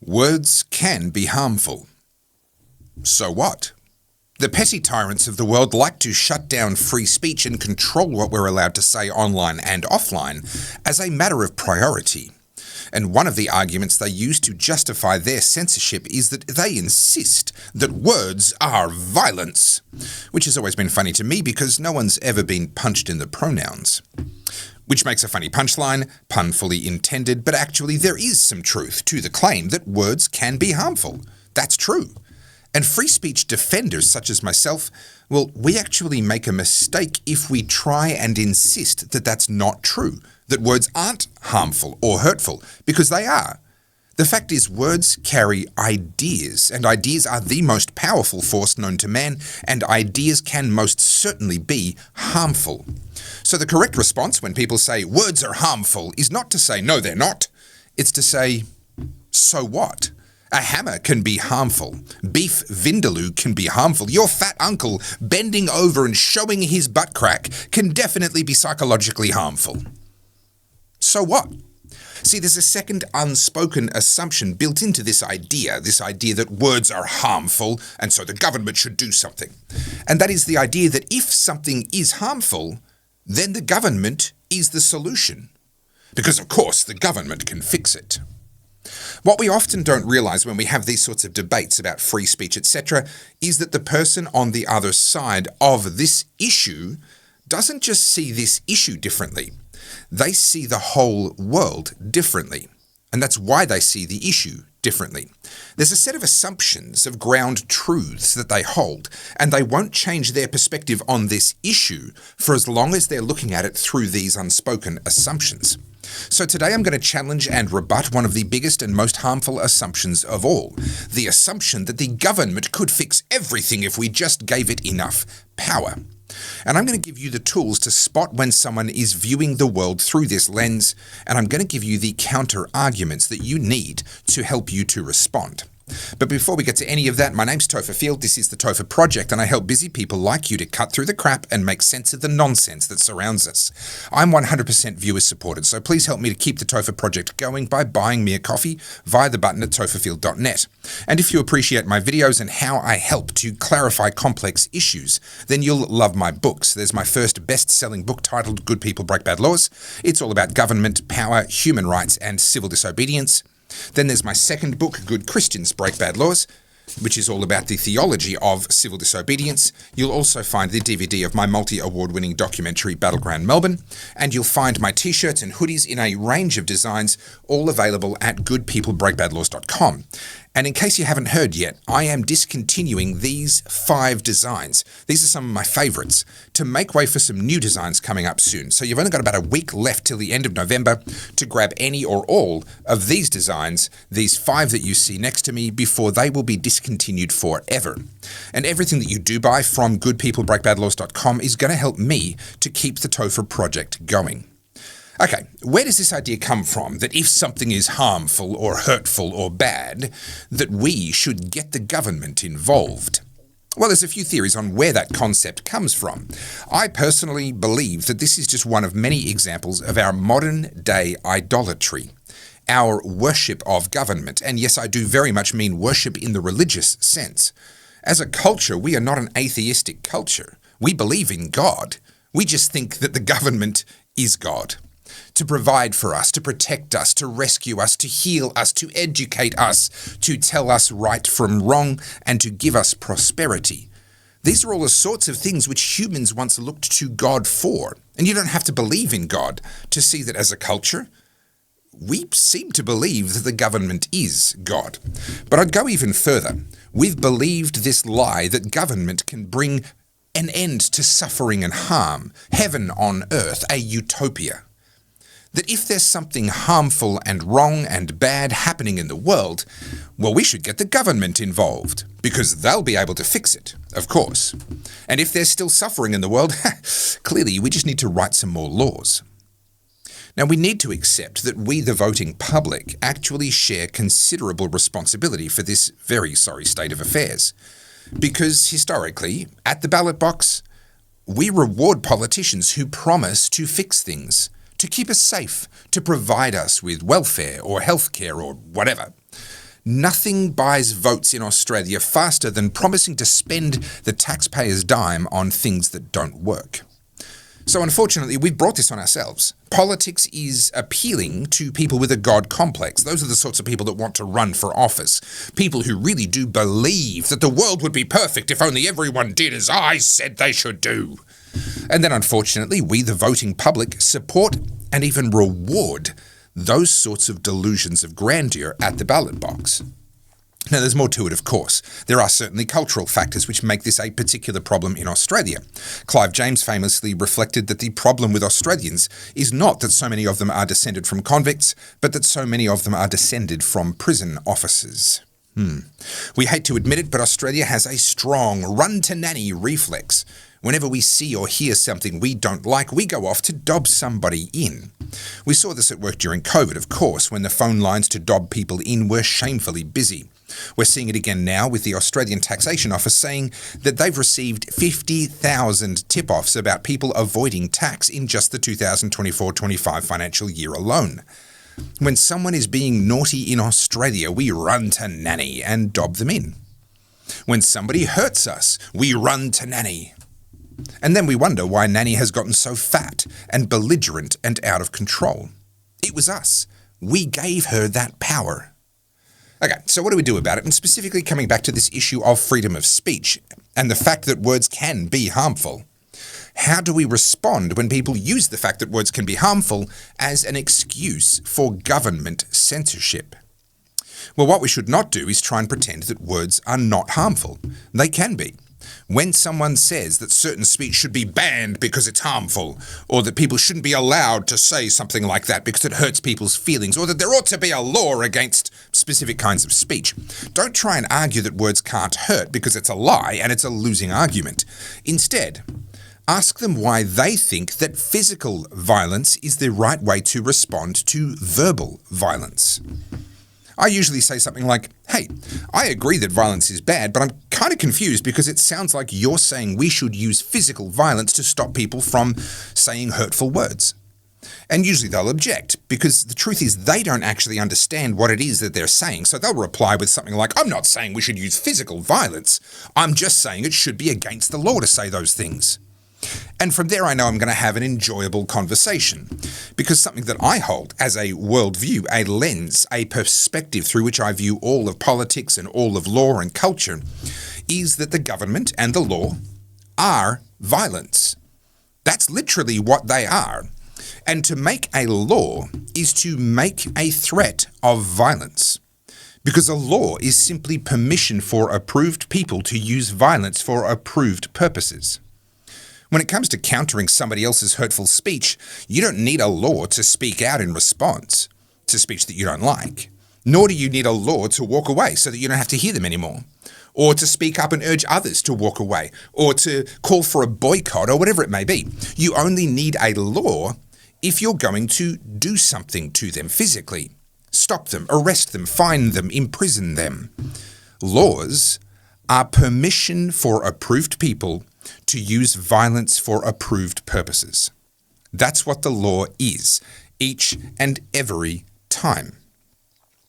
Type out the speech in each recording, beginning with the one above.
Words can be harmful. So what? The petty tyrants of the world like to shut down free speech and control what we're allowed to say online and offline as a matter of priority. And one of the arguments they use to justify their censorship is that they insist that words are violence, which has always been funny to me because no one's ever been punched in the pronouns. Which makes a funny punchline, pun fully intended, but actually there is some truth to the claim that words can be harmful. That's true. And free speech defenders such as myself, well, we actually make a mistake if we try and insist that that's not true, that words aren't harmful or hurtful, because they are. The fact is, words carry ideas, and ideas are the most powerful force known to man, and ideas can most certainly be harmful. So the correct response when people say words are harmful is not to say, no, they're not. It's to say, so what? A hammer can be harmful. Beef vindaloo can be harmful. Your fat uncle bending over and showing his butt crack can definitely be psychologically harmful. So what? See, there's a second unspoken assumption built into this idea that words are harmful and so the government should do something. And that is the idea that if something is harmful, then the government is the solution. Because of course the government can fix it. What we often don't realise when we have these sorts of debates about free speech, etc., is that the person on the other side of this issue doesn't just see this issue differently. They see the whole world differently. And that's why they see the issue differently. There's a set of assumptions of ground truths that they hold, and they won't change their perspective on this issue for as long as they're looking at it through these unspoken assumptions. So today I'm going to challenge and rebut one of the biggest and most harmful assumptions of all, the assumption that the government could fix everything if we just gave it enough power. And I'm going to give you the tools to spot when someone is viewing the world through this lens, and I'm going to give you the counter-arguments that you need to help you to respond. But before we get to any of that, my name's Topher Field, this is the Topher Project, and I help busy people like you to cut through the crap and make sense of the nonsense that surrounds us. I'm 100% viewer supported, so please help me to keep the Topher Project going by buying me a coffee via the button at topherfield.net. And if you appreciate my videos and how I help to clarify complex issues, then you'll love my books. There's my first best-selling book titled Good People Break Bad Laws. It's all about government, power, human rights, and civil disobedience. Then there's my second book, Good Christians Break Bad Laws, which is all about the theology of civil disobedience. You'll also find the DVD of my multi-award-winning documentary, Battleground Melbourne, and you'll find my t-shirts and hoodies in a range of designs, all available at goodpeoplebreakbadlaws.com. And in case you haven't heard yet, I am discontinuing these 5 designs. These are some of my favourites, to make way for some new designs coming up soon. So you've only got about a week left till the end of November to grab any or all of these designs, these 5 that you see next to me, before they will be discontinued forever. And everything that you do buy from goodpeoplebreakbadlaws.com is going to help me to keep the Topher Project going. Okay, where does this idea come from that if something is harmful or hurtful or bad, that we should get the government involved? Well, there's a few theories on where that concept comes from. I personally believe that this is just one of many examples of our modern-day idolatry, our worship of government. And yes, I do very much mean worship in the religious sense. As a culture, we are not an atheistic culture. We believe in God. We just think that the government is God. To provide for us, to protect us, to rescue us, to heal us, to educate us, to tell us right from wrong, and to give us prosperity. These are all the sorts of things which humans once looked to God for. And you don't have to believe in God to see that as a culture, we seem to believe that the government is God. But I'd go even further. We've believed this lie that government can bring an end to suffering and harm, heaven on earth, a utopia. That if there's something harmful and wrong and bad happening in the world, well, we should get the government involved, because they'll be able to fix it, of course. And if there's still suffering in the world, clearly we just need to write some more laws. Now, we need to accept that we, the voting public, actually share considerable responsibility for this very sorry state of affairs. Because historically, at the ballot box, we reward politicians who promise to fix things, to keep us safe, to provide us with welfare or healthcare or whatever. Nothing buys votes in Australia faster than promising to spend the taxpayer's dime on things that don't work. So unfortunately, we've brought this on ourselves. Politics is appealing to people with a God complex. Those are the sorts of people that want to run for office. People who really do believe that the world would be perfect if only everyone did as I said they should do. And then unfortunately, we, the voting public, support and even reward those sorts of delusions of grandeur at the ballot box. Now, there's more to it, of course. There are certainly cultural factors which make this a particular problem in Australia. Clive James famously reflected that the problem with Australians is not that so many of them are descended from convicts, but that so many of them are descended from prison officers. We hate to admit it, but Australia has a strong run-to-nanny reflex. Whenever we see or hear something we don't like, we go off to dob somebody in. We saw this at work during COVID, of course, when the phone lines to dob people in were shamefully busy. We're seeing it again now with the Australian Taxation Office saying that they've received 50,000 tip-offs about people avoiding tax in just the 2024-25 financial year alone. When someone is being naughty in Australia, we run to nanny and dob them in. When somebody hurts us, we run to nanny. And then we wonder why Nanny has gotten so fat and belligerent and out of control. It was us. We gave her that power. Okay, so what do we do about it? And specifically coming back to this issue of freedom of speech and the fact that words can be harmful. How do we respond when people use the fact that words can be harmful as an excuse for government censorship? Well, what we should not do is try and pretend that words are not harmful. They can be. When someone says that certain speech should be banned because it's harmful, or that people shouldn't be allowed to say something like that because it hurts people's feelings, or that there ought to be a law against specific kinds of speech, don't try and argue that words can't hurt because it's a lie and it's a losing argument. Instead, ask them why they think that physical violence is the right way to respond to verbal violence. I usually say something like, hey, I agree that violence is bad, but I'm kind of confused because it sounds like you're saying we should use physical violence to stop people from saying hurtful words. And usually they'll object because the truth is they don't actually understand what it is that they're saying. So they'll reply with something like, I'm not saying we should use physical violence. I'm just saying it should be against the law to say those things. And from there I know I'm going to have an enjoyable conversation, because something that I hold as a worldview, a lens, a perspective through which I view all of politics and all of law and culture, is that the government and the law are violence. That's literally what they are. And to make a law is to make a threat of violence, because a law is simply permission for approved people to use violence for approved purposes. When it comes to countering somebody else's hurtful speech, you don't need a law to speak out in response to speech that you don't like. Nor do you need a law to walk away so that you don't have to hear them anymore. Or to speak up and urge others to walk away. Or to call for a boycott or whatever it may be. You only need a law if you're going to do something to them physically. Stop them, arrest them, fine them, imprison them. Laws are permission for approved people to use violence for approved purposes. That's what the law is, each and every time.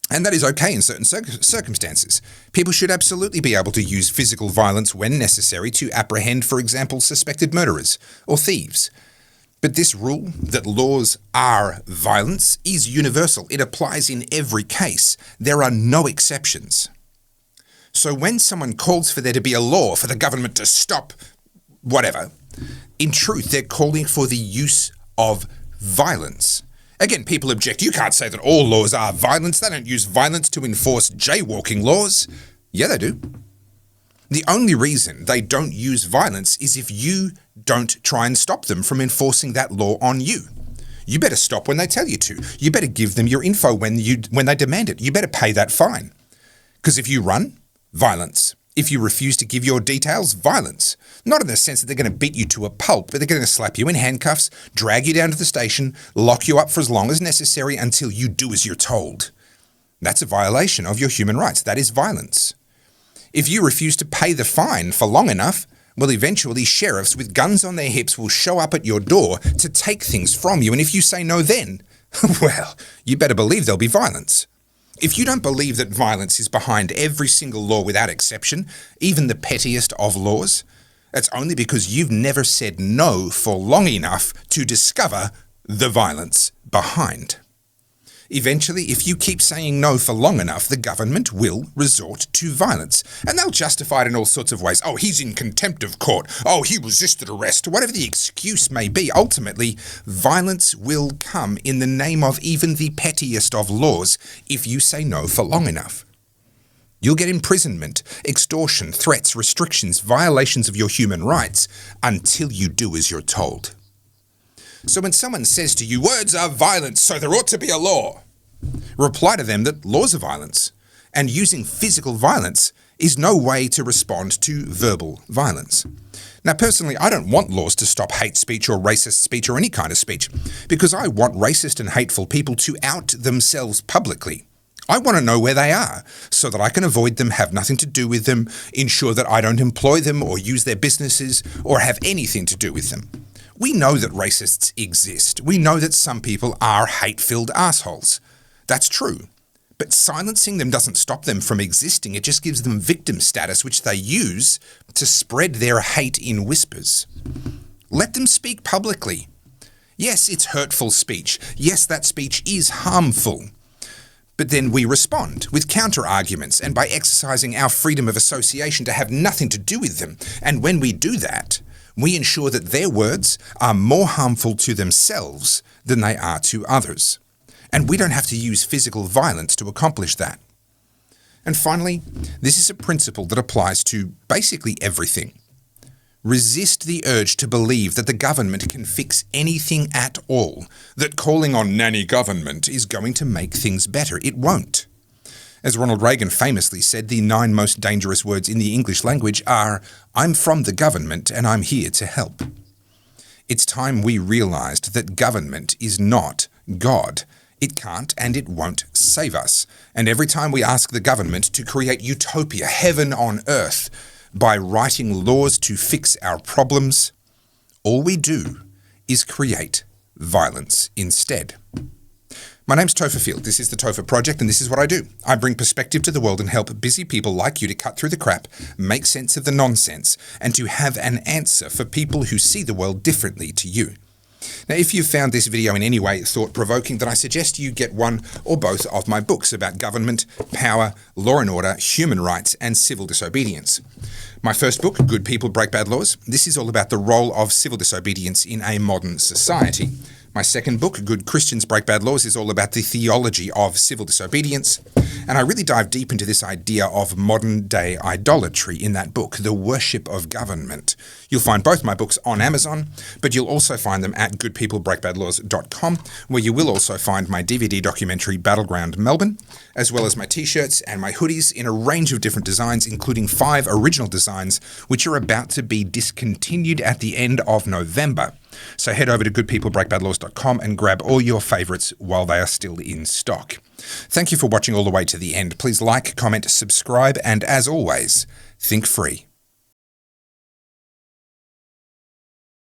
And that is okay in certain circumstances. People should absolutely be able to use physical violence when necessary to apprehend, for example, suspected murderers or thieves. But this rule that laws are violence is universal. It applies in every case. There are no exceptions. So when someone calls for there to be a law for the government to stop whatever, in truth, they're calling for the use of violence. Again, people object. You can't say that all laws are violence. They don't use violence to enforce jaywalking laws. Yeah, they do. The only reason they don't use violence is if you don't try and stop them from enforcing that law on you. You better stop when they tell you to. You better give them your info when they demand it. You better pay that fine. Because if you run, violence. If you refuse to give your details, violence. Not in the sense that they're going to beat you to a pulp, but they're going to slap you in handcuffs, drag you down to the station, lock you up for as long as necessary until you do as you're told. That's a violation of your human rights. That is violence. If you refuse to pay the fine for long enough, well, eventually sheriffs with guns on their hips will show up at your door to take things from you. And if you say no then, well, you better believe there'll be violence. If you don't believe that violence is behind every single law without exception, even the pettiest of laws, that's only because you've never said no for long enough to discover the violence behind. Eventually, if you keep saying no for long enough, the government will resort to violence. And they'll justify it in all sorts of ways. Oh, he's in contempt of court. Oh, he resisted arrest. Whatever the excuse may be, ultimately, violence will come in the name of even the pettiest of laws if you say no for long enough. You'll get imprisonment, extortion, threats, restrictions, violations of your human rights until you do as you're told. So when someone says to you, words are violence, so there ought to be a law, reply to them that laws are violence, and using physical violence is no way to respond to verbal violence. Now, personally, I don't want laws to stop hate speech or racist speech or any kind of speech, because I want racist and hateful people to out themselves publicly. I want to know where they are, so that I can avoid them, have nothing to do with them, ensure that I don't employ them or use their businesses or have anything to do with them. We know that racists exist. We know that some people are hate-filled assholes. That's true. But silencing them doesn't stop them from existing. It just gives them victim status, which they use to spread their hate in whispers. Let them speak publicly. Yes, it's hurtful speech. Yes, that speech is harmful. But then we respond with counter-arguments and by exercising our freedom of association to have nothing to do with them. And when we do that, we ensure that their words are more harmful to themselves than they are to others. And we don't have to use physical violence to accomplish that. And finally, this is a principle that applies to basically everything. Resist the urge to believe that the government can fix anything at all, that calling on nanny government is going to make things better. It won't. As Ronald Reagan famously said, the 9 most dangerous words in the English language are, "I'm from the government and I'm here to help." It's time we realized that government is not God. It can't and it won't save us. And every time we ask the government to create utopia, heaven on earth, by writing laws to fix our problems, all we do is create violence instead. My name's Topher Field. This is the Topher Project, and this is what I do. I bring perspective to the world and help busy people like you to cut through the crap, make sense of the nonsense, and to have an answer for people who see the world differently to you. Now, if you've found this video in any way thought-provoking, then I suggest you get one or both of my books about government, power, law and order, human rights, and civil disobedience. My first book, Good People Break Bad Laws, this is all about the role of civil disobedience in a modern society. My second book, Good Christians Break Bad Laws, is all about the theology of civil disobedience. And I really dive deep into this idea of modern-day idolatry in that book, The Worship of Government. You'll find both my books on Amazon, but you'll also find them at goodpeoplebreakbadlaws.com, where you will also find my DVD documentary, Battleground Melbourne, as well as my t-shirts and my hoodies in a range of different designs, including 5 original designs, which are about to be discontinued at the end of November. So head over to goodpeoplebreakbadlaws.com and grab all your favorites while they are still in stock. Thank you for watching all the way to the end. Please like, comment, subscribe, and as always, think free.